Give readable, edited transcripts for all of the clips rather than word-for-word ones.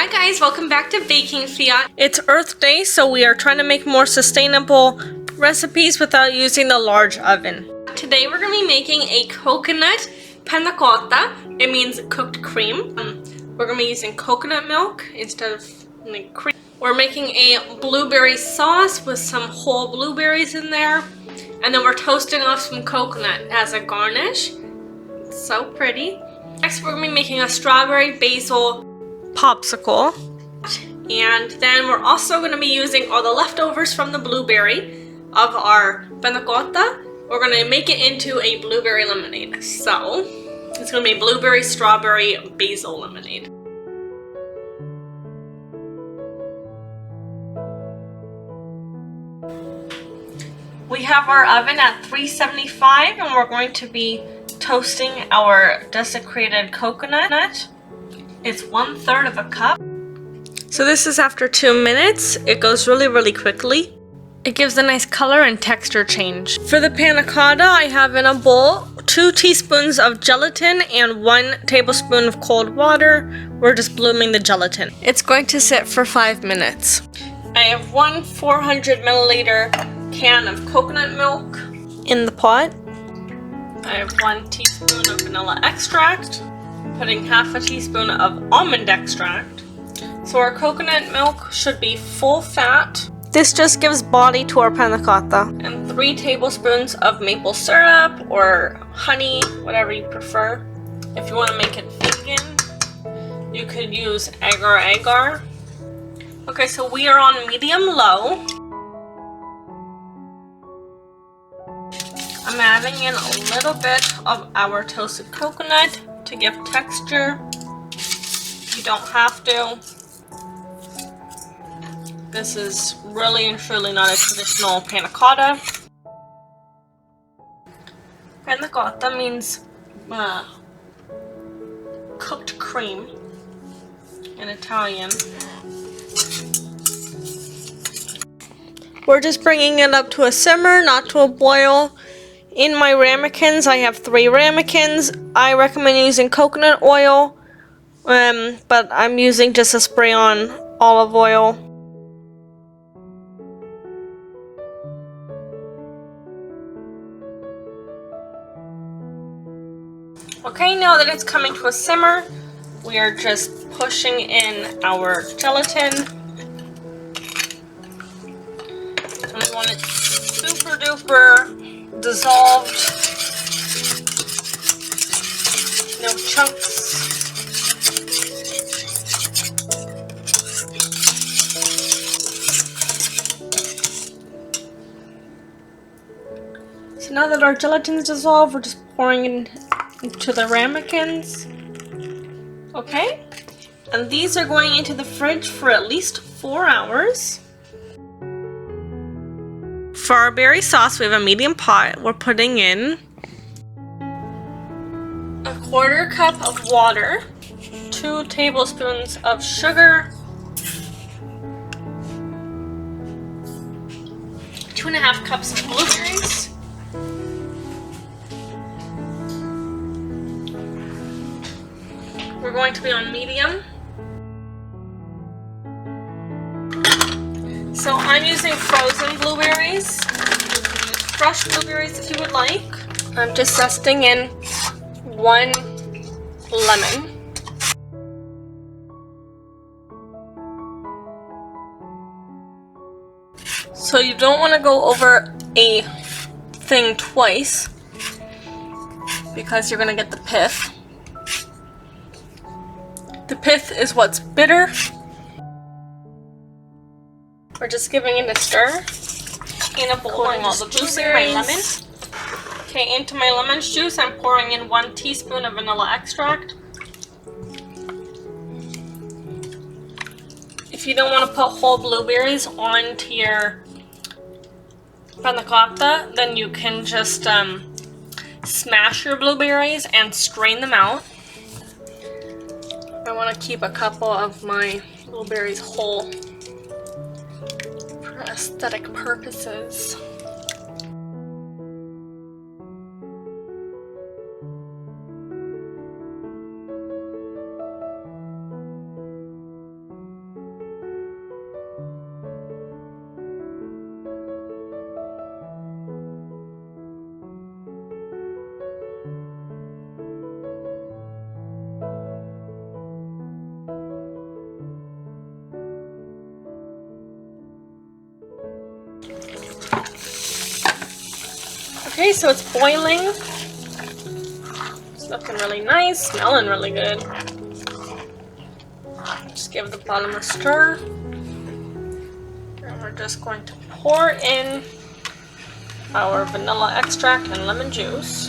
Hi guys, welcome back to Baking Fiat. It's Earth Day, so we are trying to make more sustainable recipes without using the large oven. Today we're going to be making a coconut panna cotta. It means cooked cream. We're going to be using coconut milk instead of cream. We're making a blueberry sauce with some whole blueberries in there. And then we're toasting off some coconut as a garnish. It's so pretty. Next we're going to be making a strawberry basil popsicle. And then we're also going to be using all the leftovers from the blueberry of our panna cotta. We're going to make it into a blueberry lemonade. So it's going to be blueberry, strawberry, basil lemonade. We have our oven at 375 and we're going to be toasting our desiccated coconut. It's 1/3 of a cup. So this is after 2 minutes. It goes really quickly. It gives a nice color and texture change. For the panna cotta, I have in a bowl 2 teaspoons of gelatin and 1 tablespoon of cold water. We're just blooming the gelatin. It's going to sit for 5 minutes. I have 1 400 milliliter can of coconut milk in the pot. I have 1 teaspoon of vanilla extract. Putting half a teaspoon of almond extract. So our coconut milk should be full fat. This just gives body to our panna cotta. And 3 tablespoons of maple syrup or honey, whatever you prefer. If you want to make it vegan, you could use agar-agar. Okay, so we are on medium-low. I'm adding in a little bit of our toasted coconut to give texture. You don't have to. This is really and truly not a traditional panna cotta. Panna cotta means cooked cream in Italian. We're just bringing it up to a simmer, not to a boil. In my ramekins, I have 3 ramekins. I recommend using coconut oil, but I'm using just a spray-on olive oil. Okay, now that it's coming to a simmer, we are just pushing in our gelatin. And we want it super duper dissolved. No chunks. So now that our gelatin is dissolved, we're just pouring it into the ramekins. Okay? And these are going into the fridge for at least 4 hours. For our berry sauce, we have a medium pot. We're putting in a 1/4 cup of water, 2 tablespoons of sugar, 2.5 cups of blueberries, we're going to be on medium. So I'm using frozen blueberries. You can use fresh blueberries if you would like. I'm just zesting in 1 lemon. So you don't want to go over a thing twice because you're going to get the pith. The pith is what's bitter. We're just giving it a stir in a bowl. Pouring all the blueberries. My lemon. Okay, into my lemon juice, I'm pouring in 1 teaspoon of vanilla extract. If you don't want to put whole blueberries onto your panna cotta, then you can just smash your blueberries and strain them out. I want to keep a couple of my blueberries whole for aesthetic purposes. Okay, so it's boiling. It's looking really nice, smelling really good. Just give the bottom a stir. And we're just going to pour in our vanilla extract and lemon juice.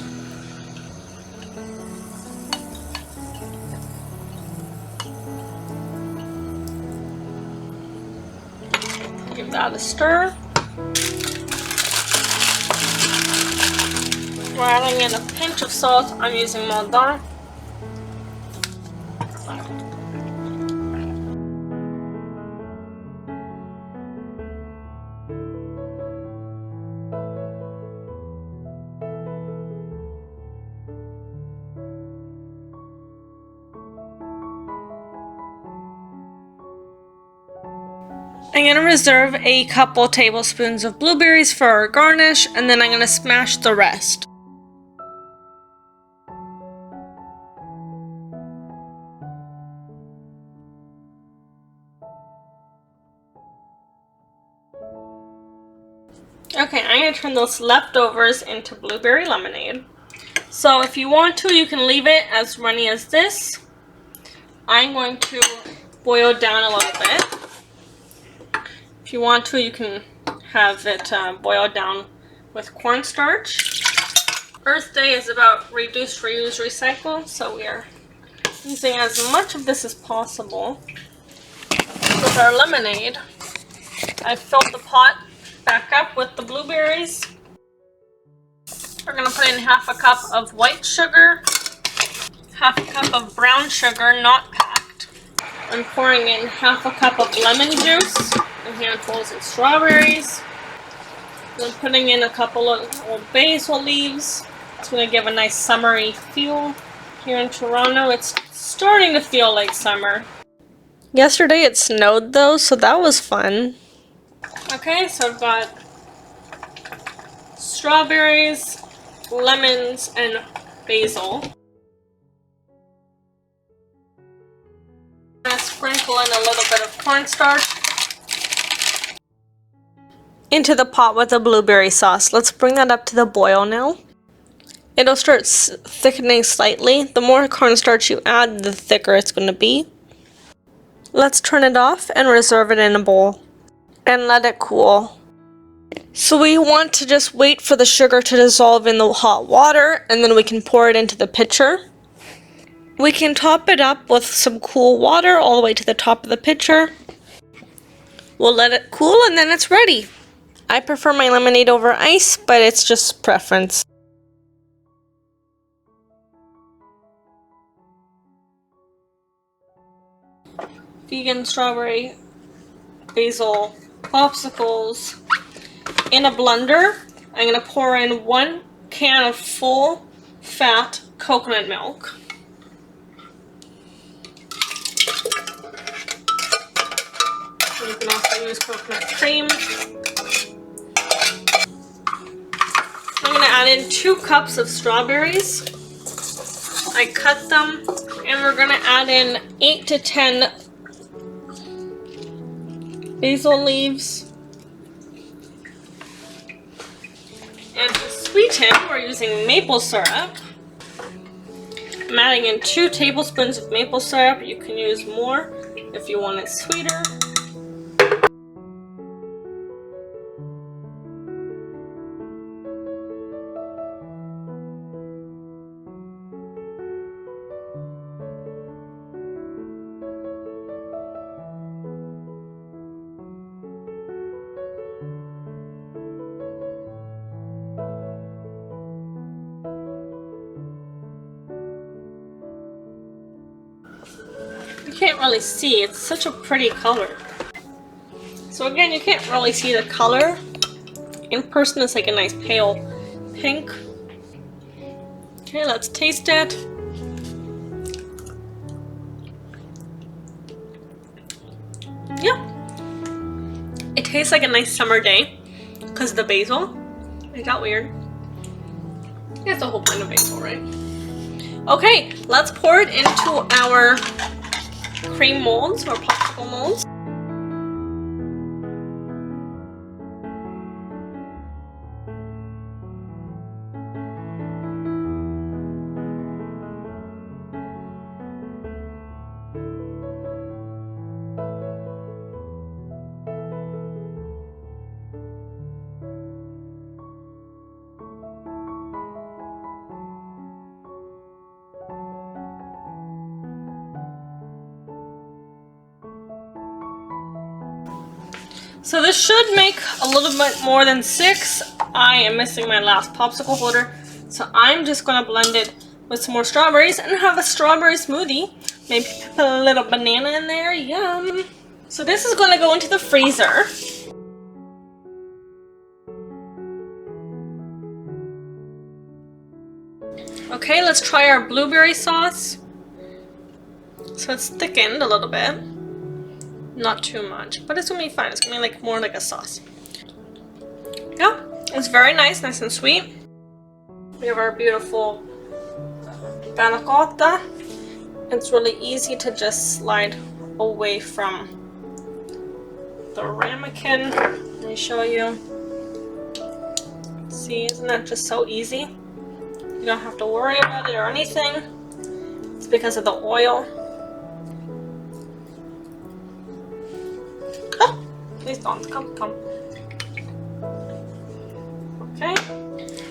Give that a stir. We're adding in a pinch of salt. I'm using Maldon. I'm going to reserve a couple tablespoons of blueberries for our garnish, and then I'm going to smash the rest. Okay, I'm going to turn those leftovers into blueberry lemonade. So if you want to, you can leave it as runny as this. I'm going to boil down a little bit. If you want to, you can have it boil down with cornstarch. Earth Day is about reduce, reuse, recycle, so we are using as much of this as possible. With our lemonade, I filled the pot back up with the blueberries. We're going to put in half a cup of white sugar, half a cup of brown sugar, not packed. I'm pouring in half a cup of lemon juice and handfuls of strawberries. I'm putting in a couple of old basil leaves. It's going to give a nice summery feel. Here in Toronto, it's starting to feel like summer. Yesterday it snowed though, so that was fun. Okay, so I've got strawberries, lemons, and basil. I'm going to sprinkle in a little bit of cornstarch into the pot with the blueberry sauce. Let's bring that up to the boil now. It'll start thickening slightly. The more cornstarch you add, the thicker it's going to be. Let's turn it off and reserve it in a bowl and let it cool. So we want to just wait for the sugar to dissolve in the hot water, and then we can pour it into the pitcher. We can top it up with some cool water all the way to the top of the pitcher. We'll let it cool and then it's ready. I prefer my lemonade over ice, but it's just preference. Vegan strawberry, basil, popsicles. In a blender, I'm going to pour in 1 can of full fat coconut milk. You can also use coconut cream. I'm going to add in 2 cups of strawberries. I cut them, and we're going to add in 8 to 10 basil leaves. And to sweeten, we're using maple syrup. I'm adding in 2 tablespoons of maple syrup. You can use more if you want it sweeter. You can't really see, it's such a pretty color. So again, you can't really see the color. In person it's like a nice pale pink. Okay, let's taste it. Yeah. It tastes like a nice summer day because of the basil. It got weird. Yeah, it's a whole pint of basil, right? Okay, let's pour it into our cream molds or popsicle molds. So this should make a little bit more than 6. I am missing my last popsicle holder, so I'm just gonna blend it with some more strawberries and have a strawberry smoothie. Maybe put a little banana in there, yum. So this is gonna go into the freezer. Okay, let's try our blueberry sauce. So it's thickened a little bit. Not too much, but it's gonna be fine. It's gonna be like more like a sauce. Yeah, it's very nice and sweet. We have our beautiful Panna Cotta. It's really easy to just slide away from the ramekin. Let me show you. See, isn't that just so easy? You don't have to worry about it or anything. It's because of the oil. Oh, please don't. Come. Okay.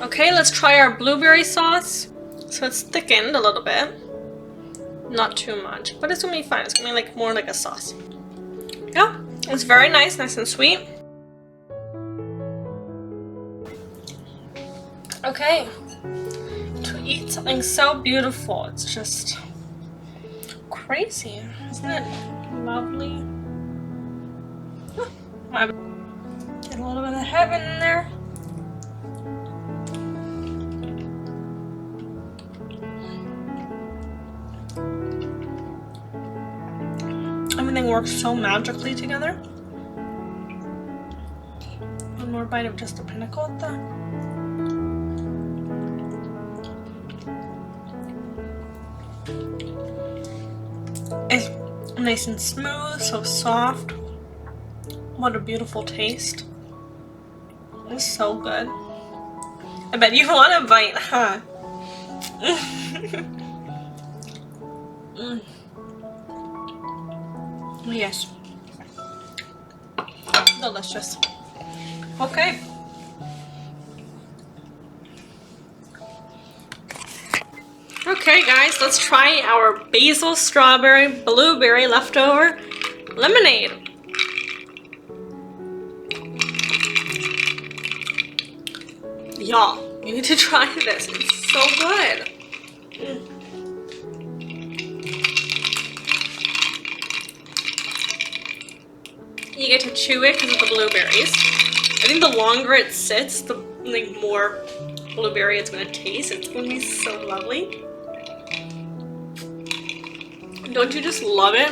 Okay, let's try our blueberry sauce. So it's thickened a little bit. Not too much, but it's gonna be fine. It's gonna be like more like a sauce. Yeah, it's very nice and sweet. Okay. To eat something so beautiful, it's just crazy. Isn't it lovely? Get a little bit of heaven in there. Everything works so magically together. One more bite of just the Panna Cotta. It's nice and smooth, so soft. What a beautiful taste. It's so good. I bet you want a bite, huh? Yes. Delicious. Okay. Okay guys, let's try our basil, strawberry, blueberry leftover lemonade. Y'all, you need to try this. It's so good. You get to chew it because of the blueberries. I think the longer it sits, the more blueberry it's going to taste. It's going to be so lovely. Don't you just love it?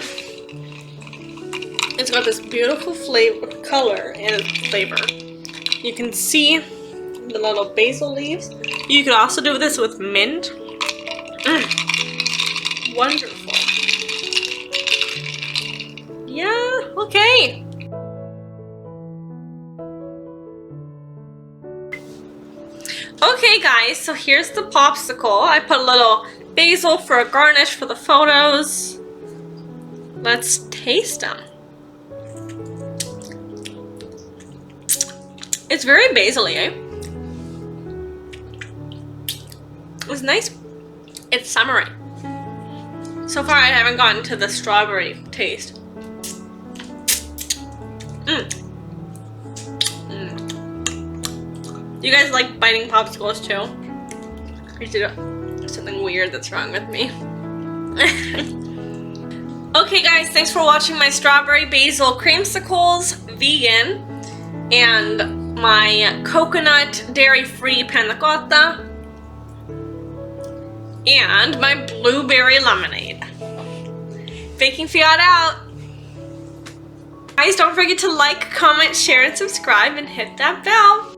It's got this beautiful flavor, color, and flavor. You can see the little basil leaves. You could also do this with mint. Wonderful. Yeah, okay. Okay guys, so here's the popsicle. I put a little basil for a garnish for the photos. Let's taste them. It's very basil-y, eh? It's nice. It's summery. So far I haven't gotten to the strawberry taste. You guys like biting popsicles too? Or is it something weird that's wrong with me? Okay guys, thanks for watching my strawberry basil creamsicles, vegan, and my coconut dairy-free Panna Cotta, and my blueberry lemonade. Baking Fiat out! Guys, don't forget to like, comment, share, and subscribe, and hit that bell.